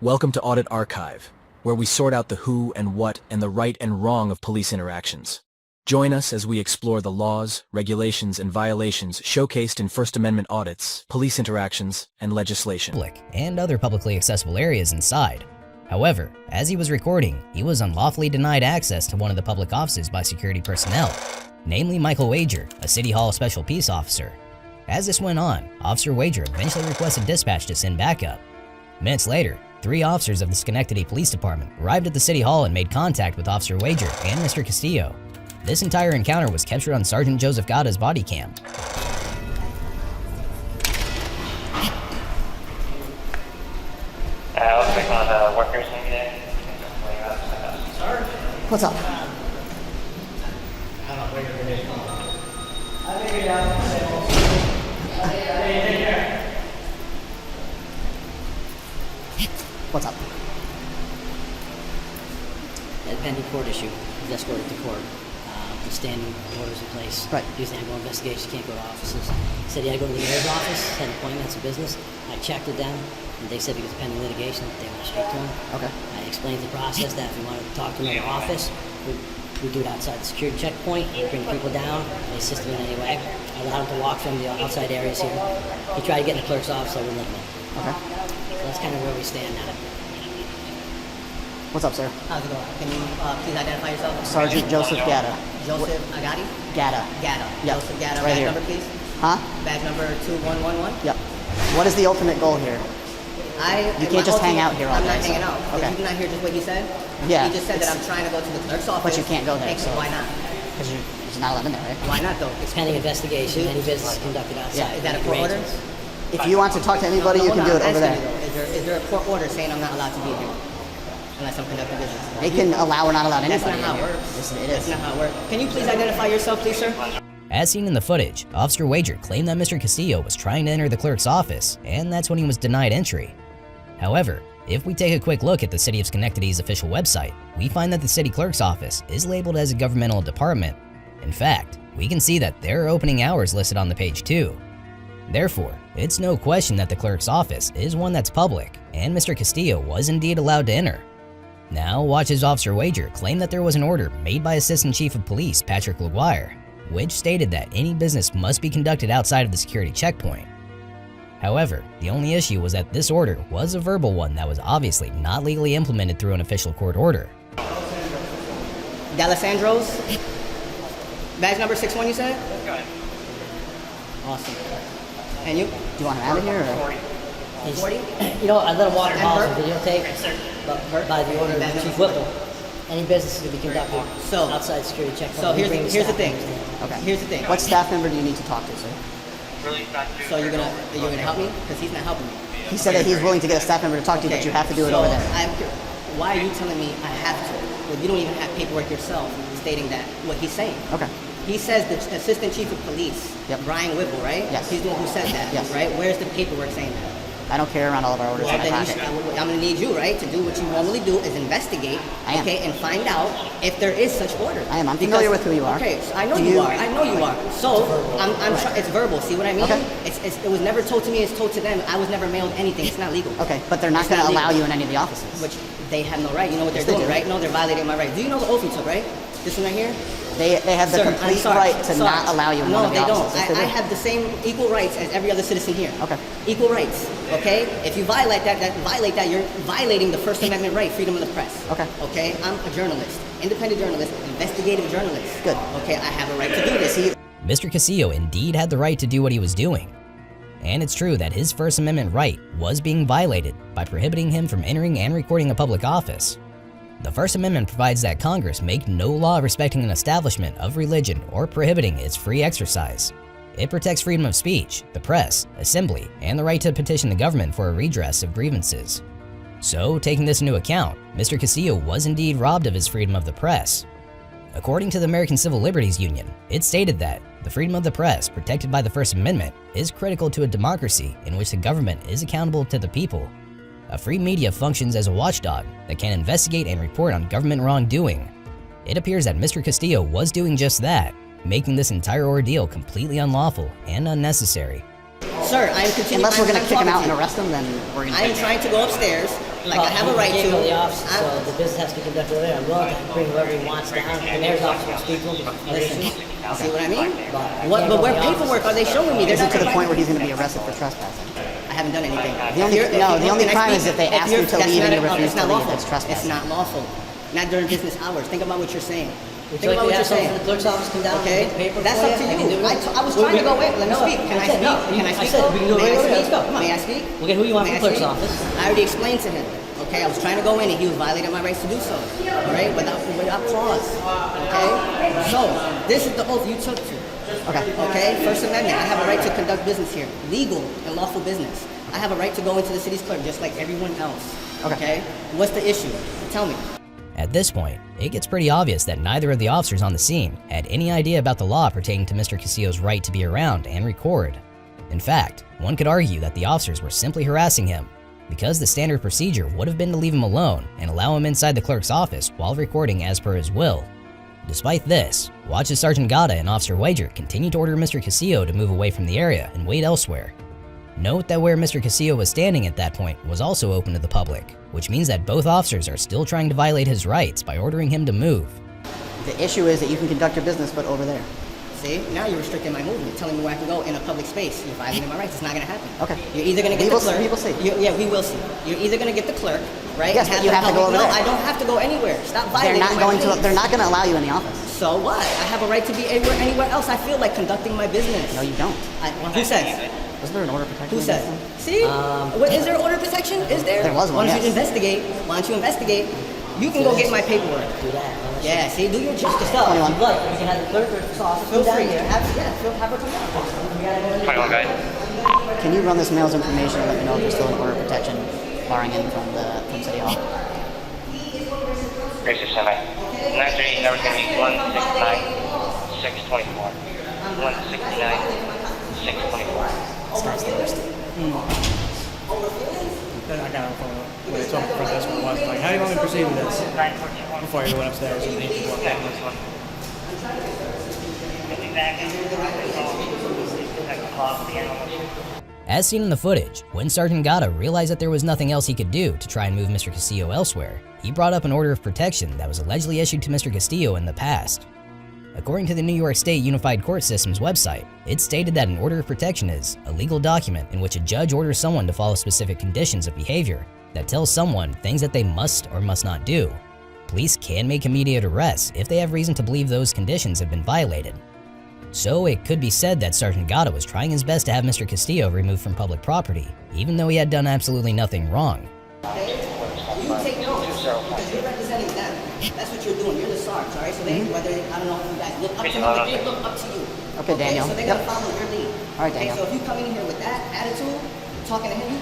Welcome to Audit Archive, where we sort out the who and what and the right and wrong of police interactions. Join us as we explore the laws, regulations, and violations showcased in First Amendment audits, police interactions, and legislation. And other publicly accessible areas inside. However, as he was recording, he was unlawfully denied access to one of the public offices by security personnel, namely Michael Wager, a City Hall Special Peace Officer. As this went on, Officer Wager eventually requested dispatch to send backup. Minutes later, 3 officers of the Schenectady Police Department arrived at the City Hall and made contact with Officer Wager and Mr. Castillo. This entire encounter was captured on Sergeant Joseph Gatta's body cam. Let's check on workers maybe. What's up? What's up? That pending court issue is escorted to court. The standing orders in place. Right. He was to handle investigations, can't go to offices. He said he had to go to the mayor's office, had appointments of business. I checked with them, and they said because of pending litigation, they went straight to him. Okay. I explained the process that if we wanted to talk to him in the office, we do it outside the security checkpoint, bring people down, they assist him in any way. I allowed him to walk from the outside areas here. He tried to get in the clerk's office, I wouldn't let him in. Okay. So that's kind of where we stand now. What's up, sir? How's it going? Can you please identify yourself? Sergeant Joseph Gatta. Joseph Agati? Gatta. Gatta. Yep. Joseph Gatta. Right Badge here. number, please. Huh? Badge number 2111. Yep. What is the ultimate goal here? You can't just hang out here all I'm day. not hanging out. Okay. Did you not hear just what he said? Yeah. He just said that I'm trying to go to the clerk's office. But you can't go there, Hey, so- why not? Because you're not allowed in there, right? Why not, though? It's pending investigation, any business conducted outside. Is that a court order? If you want to talk to anybody, you can do it over there. Is there a court order saying I'm not allowed to be here? Unless I'm conducting business. They can allow or not allow That's anybody not how in it here. works. Yes, it That's is. not how it works. Can you please identify yourself, please, sir? As seen in the footage, Officer Wager claimed that Mr. Castillo was trying to enter the clerk's office, and that's when he was denied entry. However, if we take a quick look at the City of Schenectady's official website, we find that the city clerk's office is labeled as a governmental department. In fact, we can see that there are opening hours listed on the page too. Therefore, it's no question that the clerk's office is one that's public, and Mr. Castillo was indeed allowed to enter. Now watch as Officer Wager claim that there was an order made by Assistant Chief of Police Patrick LaGuire, which stated that any business must be conducted outside of the security checkpoint. However, the only issue was that this order was a verbal one that was obviously not legally implemented through an official court order. D'Alessandro's? Badge number 61, you said? Awesome. And you? Do you want him out of here, or? He's- 40? You know, I let him walk in the halls and Bert? videotape, but by the order of Chief Whipple, any business is to be conducted So- outside security checkpoint. So We bring here's the staff thing. members in. Okay. Here's the thing. What staff member do you need to talk to, sir? So you're gonna help me? Because he's not helping me. He said that he's willing to get a staff member to talk to you, but you have to do it over there. Why are you telling me I have to? Well, you don't even have paperwork yourself stating that what he's saying. Okay. He says the Assistant Chief of Police, Yep. Brian Whipple, right? Yes. He's the one who says that, Yes. right? Where's the paperwork saying that? I don't carry around all of our orders Well, in my then pocket. I'm going to need you, right, to do what you normally do is investigate, I am. okay, and find out if there is such order. I am. I'm familiar with who you are. Okay, so I know Do you you- are. I know you are. So it's verbal. See what I mean? Okay. It was never told to me. It's told to them. I was never mailed anything. It's not legal. Okay, but they're not It's going to not allow legal. you in any of the offices. Which they have no right. You know what they're Yes, they doing, do. right? No, they're violating my right. Do you know the oath you took, right? This one right here? They have the Sir, I'm complete sorry. right to Sorry. not allow you in no, one of the they don't. offices. Yes, they I do. have the same equal rights as every other citizen here. Okay. Equal rights. Okay. If you violate that, you're violating the First Amendment right, freedom of the press. Okay. Okay. I'm a journalist, independent journalist, investigative journalist. Good. Okay. I have a right to do this. See, Mr. Castillo indeed had the right to do what he was doing. And it's true that his First Amendment right was being violated by prohibiting him from entering and recording a public office. The First Amendment provides that Congress make no law respecting an establishment of religion or prohibiting its free exercise. It protects freedom of speech, the press, assembly, and the right to petition the government for a redress of grievances. So, taking this into account, Mr. Castillo was indeed robbed of his freedom of the press. According to the American Civil Liberties Union, it stated that the freedom of the press, protected by the First Amendment, is critical to a democracy in which the government is accountable to the people. A free media functions as a watchdog that can investigate and report on government wrongdoing. It appears that Mr. Castillo was doing just that, making this entire ordeal completely unlawful and unnecessary. Sir, I am continuing. unless we're going to I'm kick him talking out to and you. arrest him, then we're going to. I am trying to go upstairs Like, I have a right You to. can't go to the office, I'm- so the business has to be conducted over there. I'm willing to bring whoever he wants down. The mayor's office will speak to him. Listen, see what I mean? But But where paperwork are they showing me? They're Is it not to the gonna- point where he's going to be arrested for trespassing? I haven't done anything. The only crime is if they ask you to leave and you refuse It's not to leave. lawful. That's trespassing. It's not lawful. Not during business hours. Think about what you're saying. would Think you about like what to you're have someone saying. from the clerk's office come down Okay, and get paper that's for up you? to I you. can do it. I was trying to go. Wait, let me speak. Can I speak? Can I I speak? said we can do it May I right away. speak? Let's go. Come on. May I speak? We'll get who you want May from the I clerk's speak? office. I already explained to him. Okay, I was trying to go in and he was violating my rights to do so. All right, without clause. Okay, so this is the oath you took to. Okay, First Amendment. I have a right to conduct business here, legal and lawful business. I have a right to go into the city's clerk just like everyone else. Okay, what's the issue? Tell me. At this point, it gets pretty obvious that neither of the officers on the scene had any idea about the law pertaining to Mr. Casillo's right to be around and record. In fact, one could argue that the officers were simply harassing him, because the standard procedure would have been to leave him alone and allow him inside the clerk's office while recording as per his will. Despite this, watch as Sergeant Gata and Officer Wager continue to order Mr. Casillo to move away from the area and wait elsewhere. Note that where Mr. Casillo was standing at that point was also open to the public, which means that both officers are still trying to violate his rights by ordering him to move. The issue is that you can conduct your business, but over there. See, now you're restricting my movement, telling me where I can go in a public space. You're violating my rights. It's not going to happen. Okay. You're either going to get the clerk. We will see. Yeah, we will see. You're either going to get the clerk, right? Yes, and but you them have to help go me. over No, there. I don't have to go anywhere. Stop They're violating not my going to. rights. They're not going to allow you in the office. So what? I have a right to be anywhere else. I feel like conducting my business. No, you don't. Who says? Wasn't there an order of protection? Who says? against them? See? Is there order of protection? Is there? There was one, Why don't you yes. investigate? Why don't you investigate? You can go get my paperwork. Do that. Yeah, see, do your job. Just go. If you'd like, we can have the clerk or the office Feel come down free. here. Have her come down. 21 guys. Can you run this mail's information and let me know if there's still an order of protection barring in from City Hall? Gracious Semi. 938 number's going to be 169 624. 169 624. This guy's the worst. Then I got on the phone when I talked to the front desk when it was like, how do you want me to proceed with this? 941. Before I went upstairs and they walked Yeah, down. this one. As seen in the footage, when Sergeant Gata realized that there was nothing else he could do to try and move Mr. Castillo elsewhere, he brought up an order of protection that was allegedly issued to Mr. Castillo in the past. According to the New York State Unified Court System's website, it stated that an order of protection is a legal document in which a judge orders someone to follow specific conditions of behavior that tells someone things that they must or must not do. Police can make immediate arrests if they have reason to believe those conditions have been violated. So it could be said that Sergeant Gata was trying his best to have Mr. Castillo removed from public property, even though he had done absolutely nothing wrong. You take notes because you're representing them. That's what you're doing. You're the SARS, all right? So they, whether I don't know if you guys look up to them, but they look up to you. Okay, Daniel. So they're gonna follow your lead. All right, Daniel. So if you come in here with that attitude, talking to him,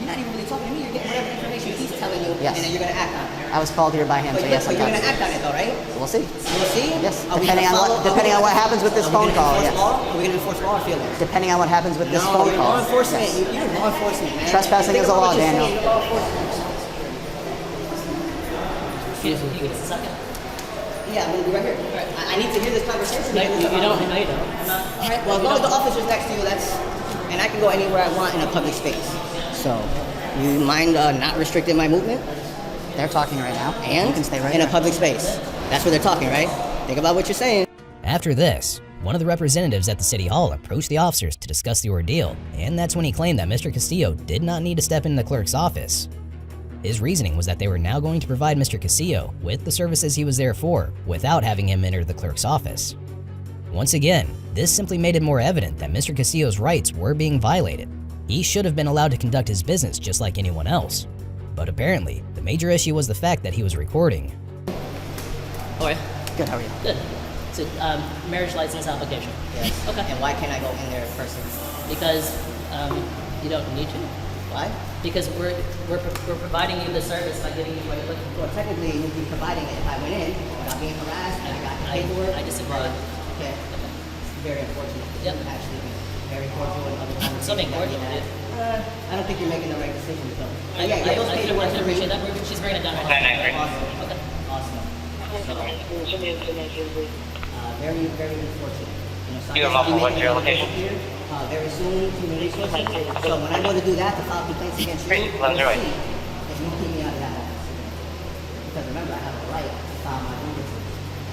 you're not even really talking to me. You're getting whatever information he's telling you, Yes. and then you're gonna act on it. I was called here by him, But, so yes, but I you're got gonna act on it, though, right? We'll see. We'll see. Yes, Are we depending gonna on what happens with this phone call. Yes. Are we gonna enforce law or feelings? Depending on what happens with this No, phone you're call. law enforcement. Yes. You're law enforcement, man. Trespassing Think is a about law, what you're Daniel. saying. You're law enforcement. Excuse me, give us a second. Yeah, I'm gonna be right here. I need to hear this conversation. No, you don't. No, you don't. All right. Well, as long as the officer's next to you, and I can go anywhere I want in a public space. So, you mind not restricting my movement? They're talking right now. And you can stay right in a there. public space. That's where they're talking, right? Think about what you're saying. After this, one of the representatives at the City Hall approached the officers to discuss the ordeal, and that's when he claimed that Mr. Castillo did not need to step into the clerk's office. His reasoning was that they were now going to provide Mr. Castillo with the services he was there for without having him enter the clerk's office. Once again, this simply made it more evident that Mr. Castillo's rights were being violated. He should have been allowed to conduct his business just like anyone else. But apparently, the major issue was the fact that he was recording. All right. Good, how are you? Good. It's a marriage license application. Yes. Okay. And why can't I go in there in person? Because you don't need to. Why? Because we're providing you the service by giving you what you're looking for. Well, technically, you'd be providing it if I went in without being harassed. I got the paperwork. I disagree. Okay. It's very unfortunate. Yep. You actually be very cordial and other times. So being cordial, I don't think you're making the right decisions, though. I Yeah, those can paperwork are appreciate really that. She's bringing it down. awesome. Okay. Awesome. Very, very unfortunate. You don't know what's your location? Very soon, human resources. So when I go to do that, to file complaints against you, Great, let's do it. if you keep me I have a right to file my grievances,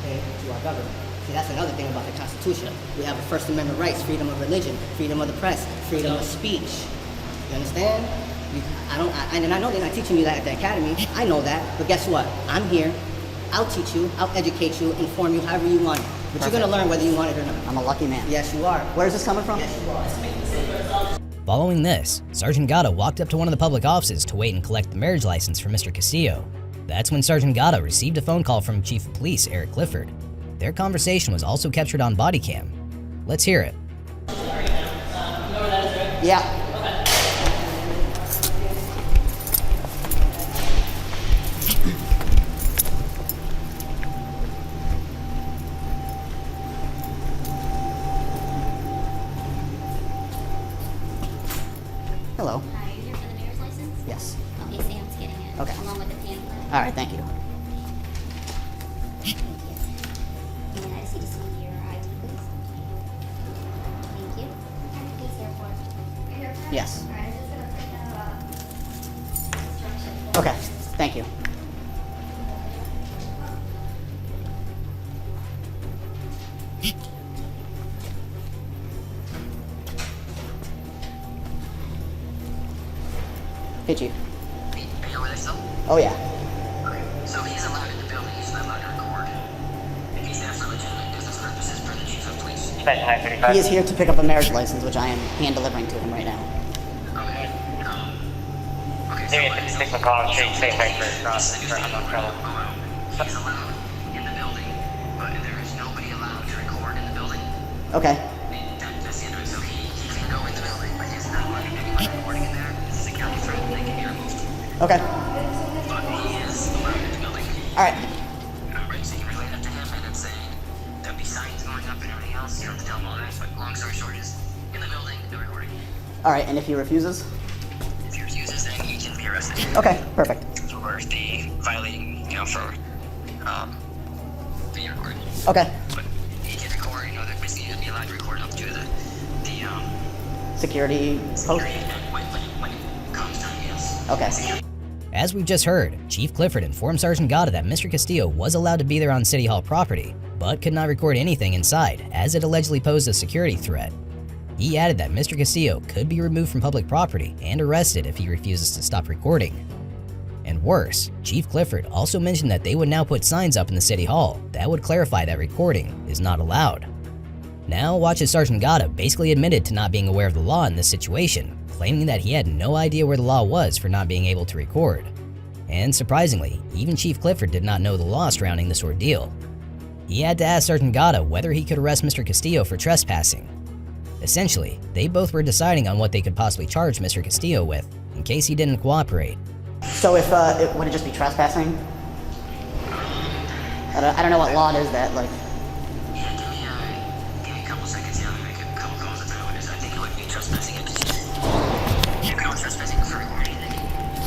okay, to our government. See, that's another thing about the Constitution. We have the First Amendment rights, freedom of religion, freedom of the press, freedom of speech. You understand? And I know they're not teaching you that at the academy. I know that, but guess what? I'm here. I'll teach you, I'll educate you, inform you however you want it. But you're gonna learn whether you want it or not. I'm a lucky man. Yes, you are. Where's this coming from? Yes, you are. Following this, Sergeant Gata walked up to one of the public offices to wait and collect the marriage license from Mr. Castillo. That's when Sergeant Gata received a phone call from Chief of Police Eric Clifford. Their conversation was also captured on body cam. Let's hear it. Yeah. Hello. Hi, you're here for the mayor's license? Yes. Okay, Sam's getting it. Okay. Along with the pamphlet. All right, thank you. Thank you. And I just need to see your ID, please. Thank you. Police airport. Yes. All right, I'm just gonna print out instructions. Okay, thank you. Hey, Chief. Are you over there still? Oh, yeah. Okay. So he's allowed in the building, he's not allowed to record. If he's there for legitimate business purposes per the chief of police. Dispatch 935. He is here to pick up a marriage license, which I am hand delivering to him right now. Okay. Okay, Area 56 McCollum Street, safe right for unknown trouble. He's allowed in the building, but there is nobody allowed to record in the building. Okay. That's the end of it. So he can go in the building, but he's not letting anyone recording in there. It's a security threat and they can be removed. Okay. But he is allowed in the building. All right. Right, so you can relate it to him and then say there'll be signs going up and everything else. You don't have to tell him all that, but long story short is in the building, no recording. All right, and if he refuses? If he refuses, then he can be arrested Okay, perfect. for the violating, for being recorded. Okay. But he can record, they're basically going to be allowed to record up to the Security post? security when it comes time, yes. Okay. As we've just heard, Chief Clifford informed Sergeant Gata that Mr. Castillo was allowed to be there on City Hall property, but could not record anything inside, as it allegedly posed a security threat. He added that Mr. Castillo could be removed from public property and arrested if he refuses to stop recording. And worse, Chief Clifford also mentioned that they would now put signs up in the City Hall that would clarify that recording is not allowed. Now watch as Sergeant Gata basically admitted to not being aware of the law in this situation, claiming that he had no idea where the law was for not being able to record. And surprisingly, even Chief Clifford did not know the law surrounding this ordeal. He had to ask Sergeant Gata whether he could arrest Mr. Castillo for trespassing. Essentially, they both were deciding on what they could possibly charge Mr. Castillo with, in case he didn't cooperate. So if, would it just be trespassing? I don't know what law it is that, like... Yeah, give me a couple seconds here. I'll make a couple calls at that. I think it would be trespassing. You can call trespassing for recording.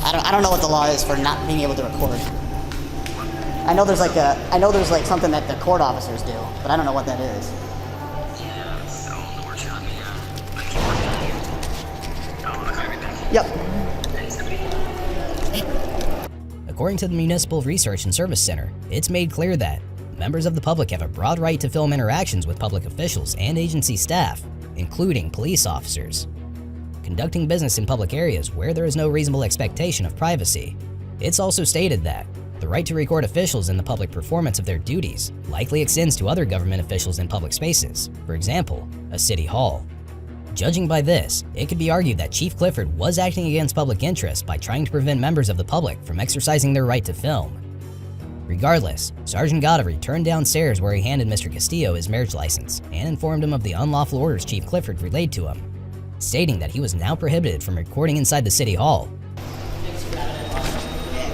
I don't know what the law is for not being able to record. I know there's like something that the court officers do, but I don't know what that is. Yeah, so the workshop, I keep working on you. I'll call you right back. Yep. Thanks, According to the Municipal Research and Service Center, it's made clear that members of the public have a broad right to film interactions with public officials and agency staff, including police officers, conducting business in public areas where there is no reasonable expectation of privacy. It's also stated that the right to record officials in the public performance of their duties likely extends to other government officials in public spaces, for example, a city hall. Judging by this, it could be argued that Chief Clifford was acting against public interest by trying to prevent members of the public from exercising their right to film. Regardless, Sergeant Gata returned downstairs where he handed Mr. Castillo his marriage license and informed him of the unlawful orders Chief Clifford relayed to him, stating that he was now prohibited from recording inside the city hall.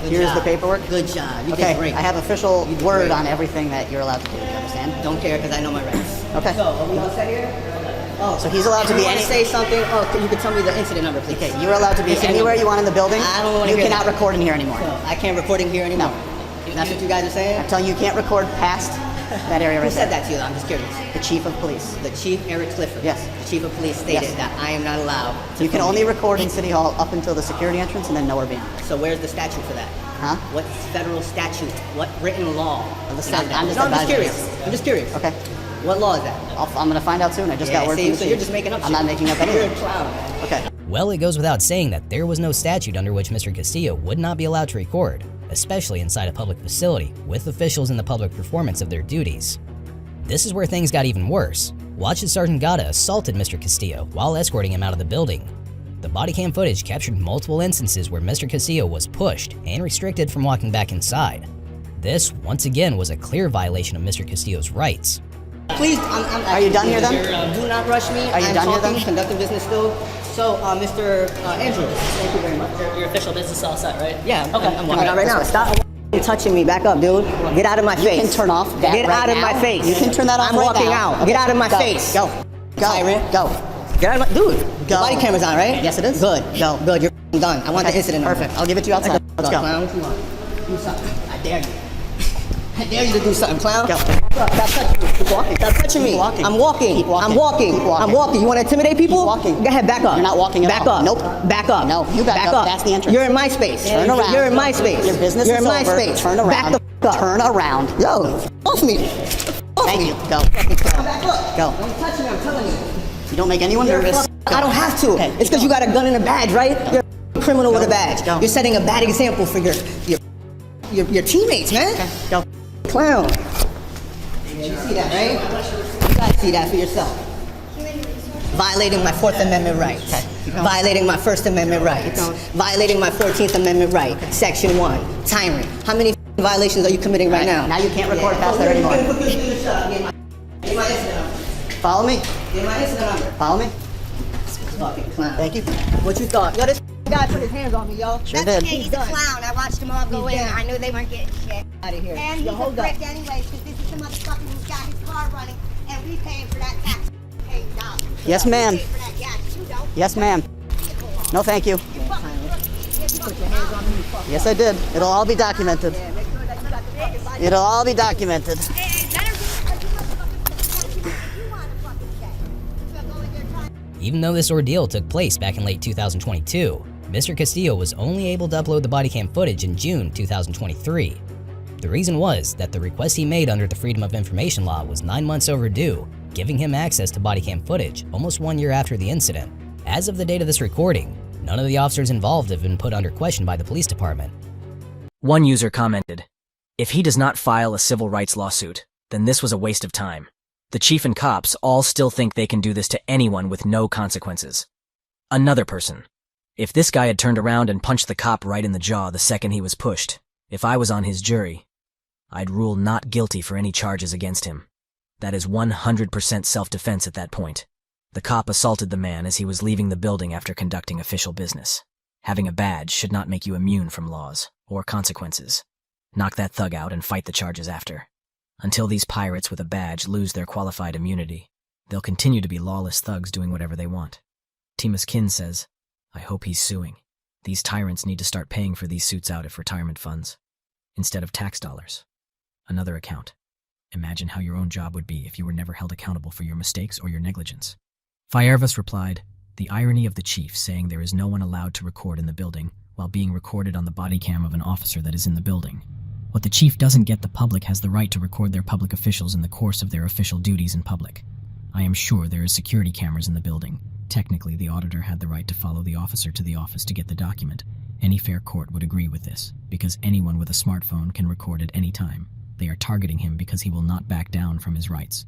Here's the paperwork. Good job. You Okay, did great. I have official You did word great. on everything that you're allowed to do. You understand? Don't care because I know my rights. Okay. So, are we all set here? Oh, So he's allowed to if be you want any- to say something? Oh, you can tell me the incident number, please. Okay, you're allowed to be Incident anywhere number. you want in the building. I don't want to You hear cannot that. record in here anymore. So, I can't record in here anymore. No. That's what you guys are saying? I'm telling you, you can't record past that area right Who said there. that to you? I'm just curious. The chief of police. The Chief, Eric Clifford. Yes. The Chief of Police stated Yes. that I am not allowed to You can film only you. record in City Hall up until the security entrance and then nowhere beyond. So where's the statute for that? Huh? What federal statute? What written law? I'm just No, I'm just advising curious. I'm just curious. Okay. What law is that? I'm gonna find out soon. I just got word see, from the so chief. you're just making up I'm shit. not making up You're anything. a clown, man. Okay. Well, it goes without saying that there was no statute under which Mr. Castillo would not be allowed to record, especially inside a public facility with officials in the public performance of their duties. This is where things got even worse. Watch as Sergeant Gata assaulted Mr. Castillo while escorting him out of the building. The body cam footage captured multiple instances where Mr. Castillo was pushed and restricted from walking back inside. This, once again, was a clear violation of Mr. Castillo's rights. Please, Are you done here then? Do not rush me. Are you I'm done here talking, then? conducting business still. So, Mr. Andrew, thank you very much. Your official business all set, right? Yeah, Okay. I'm walking out right now. Stop touching me. Back up, dude. Get out of my face. You can turn off that Get right out of now. my face. You can turn that off I'm right walking now. out. Get out of my Go. face. Go. Go. Tyrant. Go. Get out of my... Dude, the Go. body camera's on, right? Yes, it is. Good. Go. Good. You're done. I want the Okay, incident number. perfect. I'll give it to you outside. Let's go. Clown, what you want? Do something. I dare you. I dare you to do something, clown. Go. Stop touching me. Keep walking. Stop touching me. Keep walking. I'm walking. Keep walking. I'm walking. Keep walking. I'm walking. You want to intimidate people? Keep walking. Go ahead, back up. You're not walking at back all. up. Nope. Back up. No, you back up. That's the entrance. You're in my space. Turn around. You're in my space. Your business You're is in my over. space. Turn around. Back the up. Turn around. Yo, off me. Thank you. Go. Back up. Go. Don't touch me. I'm telling you. You don't make anyone You're nervous. I don't have to. Okay. It's because you got a gun and a badge, right? You're a criminal with a badge. Go. You're setting a bad example for your teammates, man. Okay. Go. Clown. You see that, right? You guys see that for yourself. Violating my 4th Amendment rights. Violating my 1st Amendment rights. Violating my 14th Amendment right. Section 1. Tyrant. How many violations are you committing right now? Now you can't record past that anymore. Get my incident number. Follow me. Get my incident number. Follow me. Fucking clown. Thank you. What you thought? Yo, this guy put his hands on me, yo. Sure That's did. okay, he's a clown. I watched them all go He's in. down. I knew they weren't getting shit. Out of here. And he's Yo, a hold prick up. anyways, because this is the motherfucker who's got his car running, and we paying for that tax. Paying dollars. Yes, ma'am. We pay for that gas. You don't. Yes, ma'am. No, thank you. Yes, I did. It'll all be documented. It'll all be documented. Even though this ordeal took place back in late 2022, Mr. Castillo was only able to upload the body cam footage in June 2023. The reason was that the request he made under the Freedom of Information law was 9 months overdue, giving him access to body cam footage almost 1 year after the incident. As of the date of this recording, none of the officers involved have been put under question by the police department. One user commented, "If he does not file a civil rights lawsuit, then this was a waste of time. The chief and cops all still think they can do this to anyone with no consequences." Another person, "If this guy had turned around and punched the cop right in the jaw the second he was pushed, if I was on his jury, I'd rule not guilty for any charges against him. That is 100% self-defense at that point. The cop assaulted the man as he was leaving the building after conducting official business. Having a badge should not make you immune from laws or consequences. Knock that thug out and fight the charges after. Until these pirates with a badge lose their qualified immunity, they'll continue to be lawless thugs doing whatever they want." Timus Kin says, "I hope he's suing. These tyrants need to start paying for these suits out of retirement funds, instead of tax dollars." Another account, "Imagine how your own job would be if you were never held accountable for your mistakes or your negligence." Fiervas replied, "The irony of the chief saying there is no one allowed to record in the building while being recorded on the body cam of an officer that is in the building. What the chief doesn't get, the public has the right to record their public officials in the course of their official duties in public. I am sure there is security cameras in the building. Technically, the auditor had the right to follow the officer to the office to get the document. Any fair court would agree with this, because anyone with a smartphone can record at any time. They are targeting him because he will not back down from his rights.